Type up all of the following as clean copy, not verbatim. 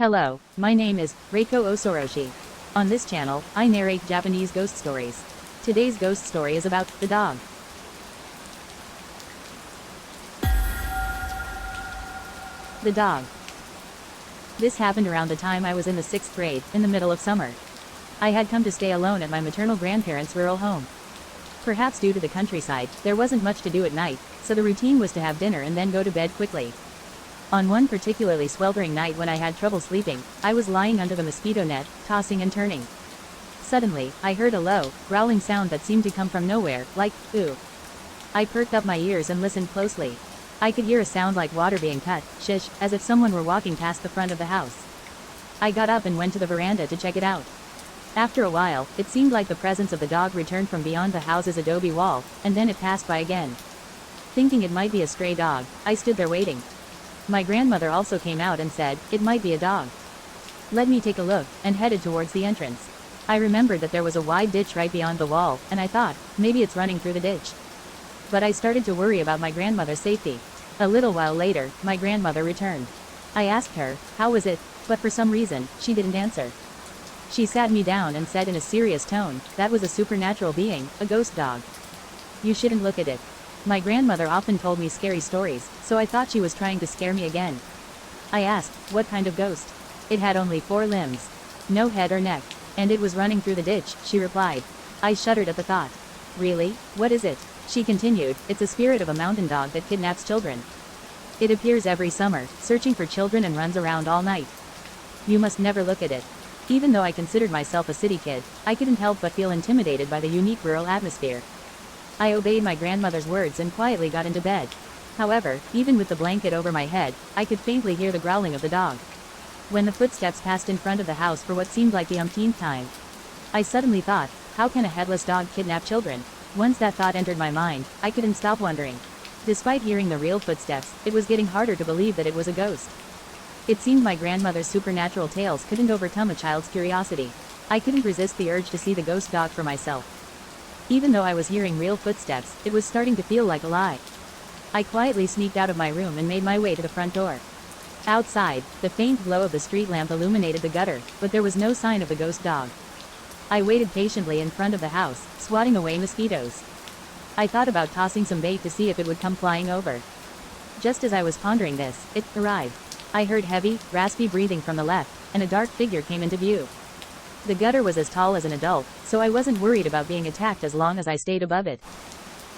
Hello, my name is Reiko Osoroshi. On this channel, I narrate Japanese ghost stories. Today's ghost story is about the dog. The dog. This happened around the time I was in the 6th grade, in the middle of summer. I had come to stay alone at my maternal grandparents' rural home. Perhaps due to the countryside, there wasn't much to do at night, so the routine was to have dinner and then go to bed quickly. On one particularly sweltering night when I had trouble sleeping, I was lying under the mosquito net, tossing and turning. Suddenly, I heard a low, growling sound that seemed to come from nowhere, like, ooh. I perked up my ears and listened closely. I could hear a sound like water being cut, shish, as if someone were walking past the front of the house. I got up and went to the veranda to check it out. After a while, it seemed like the presence of the dog returned from beyond the house's adobe wall, and then it passed by again. Thinking it might be a stray dog, I stood there waiting. My grandmother also came out and said, "It might be a dog. Let me take a look," and headed towards the entrance. I remembered that there was a wide ditch right beyond the wall, and I thought, maybe it's running through the ditch. But I started to worry about my grandmother's safety. A little while later, my grandmother returned. I asked her, how was it, but for some reason, she didn't answer. She sat me down and said in a serious tone, that was a supernatural being, a ghost dog. You shouldn't look at it. My grandmother often told me scary stories, so I thought she was trying to scare me again. I asked, what kind of ghost? It had only 4 limbs. No head or neck. And it was running through the ditch, she replied. I shuddered at the thought. Really? What is it? She continued, it's a spirit of a mountain dog that kidnaps children. It appears every summer, searching for children and runs around all night. You must never look at it. Even though I considered myself a city kid, I couldn't help but feel intimidated by the unique rural atmosphere. I obeyed my grandmother's words and quietly got into bed. However, even with the blanket over my head, I could faintly hear the growling of the dog. When the footsteps passed in front of the house for what seemed like the umpteenth time, I suddenly thought, how can a headless dog kidnap children? Once that thought entered my mind, I couldn't stop wondering. Despite hearing the real footsteps, it was getting harder to believe that it was a ghost. It seemed my grandmother's supernatural tales couldn't overcome a child's curiosity. I couldn't resist the urge to see the ghost dog for myself. Even though I was hearing real footsteps, it was starting to feel like a lie. I quietly sneaked out of my room and made my way to the front door. Outside, the faint glow of the street lamp illuminated the gutter, but there was no sign of the ghost dog. I waited patiently in front of the house, swatting away mosquitoes. I thought about tossing some bait to see if it would come flying over. Just as I was pondering this, it arrived. I heard heavy, raspy breathing from the left, and a dark figure came into view. The gutter was as tall as an adult, so I wasn't worried about being attacked as long as I stayed above it.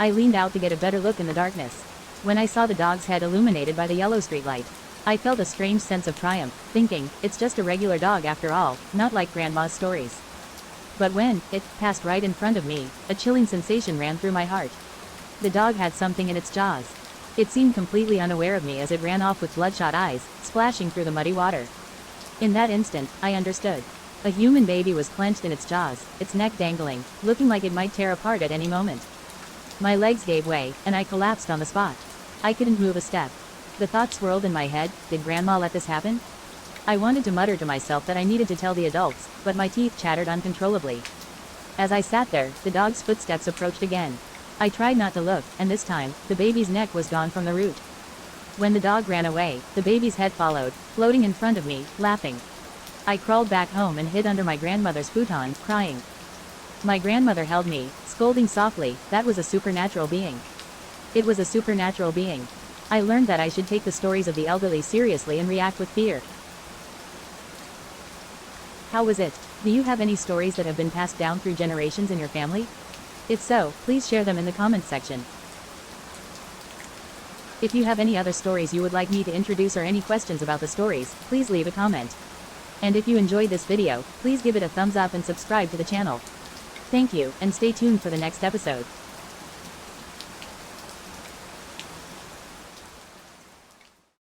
I leaned out to get a better look in the darkness. When I saw the dog's head illuminated by the yellow streetlight, I felt a strange sense of triumph, thinking, it's just a regular dog after all, not like Grandma's stories. But when it passed right in front of me, a chilling sensation ran through my heart. The dog had something in its jaws. It seemed completely unaware of me as it ran off with bloodshot eyes, splashing through the muddy water. In that instant, I understood. A human baby was clenched in its jaws, its neck dangling, looking like it might tear apart at any moment. My legs gave way, and I collapsed on the spot. I couldn't move a step. The thought swirled in my head, did Grandma let this happen? I wanted to mutter to myself that I needed to tell the adults, but my teeth chattered uncontrollably. As I sat there, the dog's footsteps approached again. I tried not to look, and this time, the baby's neck was gone from the root. When the dog ran away, the baby's head followed, floating in front of me, laughing. I crawled back home and hid under my grandmother's futon, crying. My grandmother held me, scolding softly, that was a supernatural being. It was a supernatural being. I learned that I should take the stories of the elderly seriously and react with fear. How was it? Do you have any stories that have been passed down through generations in your family? If so, please share them in the comments section. If you have any other stories you would like me to introduce or any questions about the stories, please leave a comment. And if you enjoyed this video, please give it a thumbs up and subscribe to the channel. Thank you, and stay tuned for the next episode.